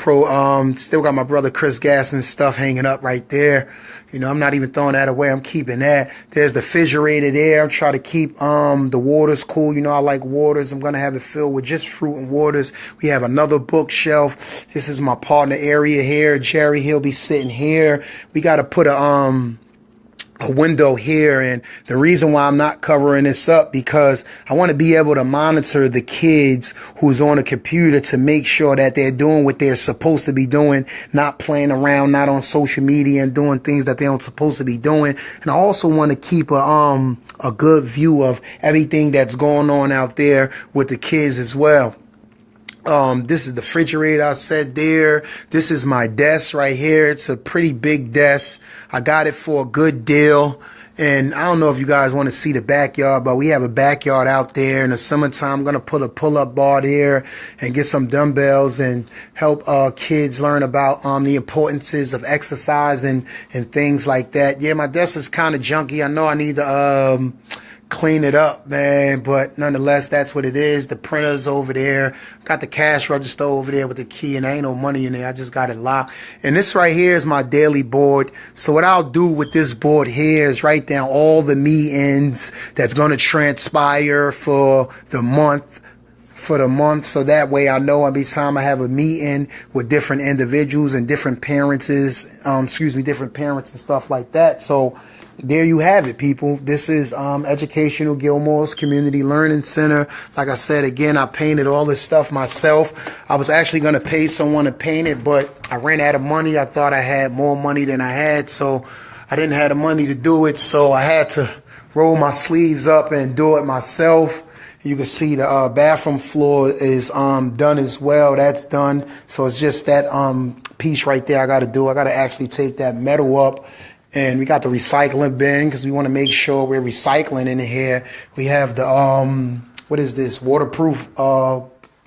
still got my brother Chris Gaston's stuff hanging up right there. You know, I'm not even throwing that away. I'm keeping that. There's the refrigerator there. I'm trying to keep the waters cool. You know, I like waters. I'm gonna have it filled with just fruit and waters. We have another bookshelf. This is my partner area here. Jerry, he'll be sitting here. We gotta put a window here, and the reason why I'm not covering this up because I want to be able to monitor the kids who's on a computer to make sure that they're doing what they're supposed to be doing, not playing around, not on social media and doing things that they aren't supposed to be doing. And I also want to keep a good view of everything that's going on out there with the kids as well. This is the refrigerator I said there. This is my desk right here. It's a pretty big desk. I got it for a good deal. And I don't know if you guys want to see the backyard, but we have a backyard out there. In the summertime, I'm going to put a pull-up bar there and get some dumbbells and help kids learn about the importances of exercise and things like that. Yeah, my desk is kind of junky. I know I need to clean it up, man, but nonetheless, that's what it is. The printer's over there. Got the cash register over there with the key, and there ain't no money in there. I just got it locked. And this right here is my daily board. So what I'll do with this board here is write down all the meetings that's going to transpire for the month. So that way I know every time I have a meeting with different individuals and different parents, different parents and stuff like that. So there you have it, people. This is Educational Gilmore's Community Learning Center. Like I said, again, I painted all this stuff myself. I was actually going to pay someone to paint it, but I ran out of money. I thought I had more money than I had, so I didn't have the money to do it. So I had to roll my sleeves up and do it myself. You can see the bathroom floor is done as well. That's done. So it's just that piece right there I got to do. I got to actually take that metal up. And we got the recycling bin because we want to make sure we're recycling in here. We have the, what is this, waterproof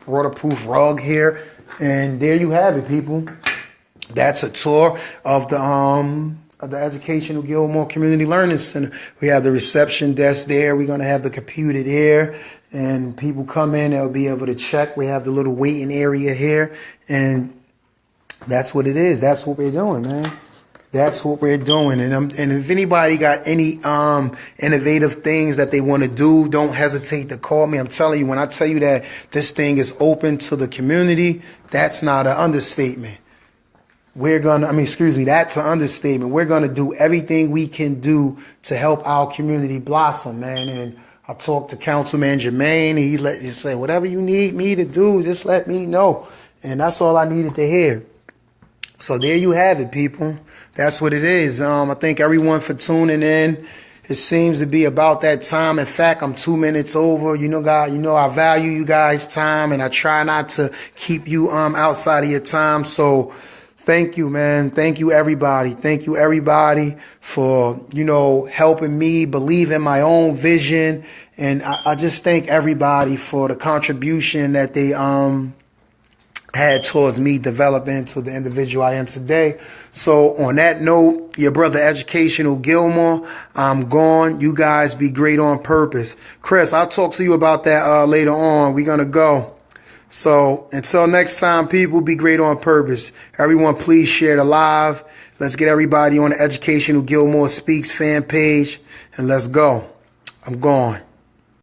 rug here. And there you have it, people. That's a tour of the Educational Gilmore Community Learning Center. We have the reception desk there. We're going to have the computer there. And people come in, they'll be able to check. We have the little waiting area here. And that's what it is. That's what we're doing, man. That's what we're doing. And if anybody got any innovative things that they want to do, don't hesitate to call me. I'm telling you, when I tell you that this thing is open to the community, that's not an understatement. That's an understatement. We're going to do everything we can do to help our community blossom, man. And I talked to Councilman Jermaine. He said, whatever you need me to do, just let me know. And that's all I needed to hear. So there you have it, people. That's what it is. I thank everyone for tuning in. It seems to be about that time. In fact, I'm 2 minutes over. You know, God, I value you guys' time, and I try not to keep you outside of your time. So thank you, man. Thank you, everybody. Thank you, everybody, for, helping me believe in my own vision. And I just thank everybody for the contribution that they had towards me developing to the individual I am today. So on that note, your brother Educational Gilmore, I'm gone. You guys be great on purpose. Chris, I'll talk to you about that later on. We're going to go. So until next time, people, be great on purpose. Everyone, please share the live. Let's get everybody on the Educational Gilmore Speaks fan page, and let's go. I'm gone.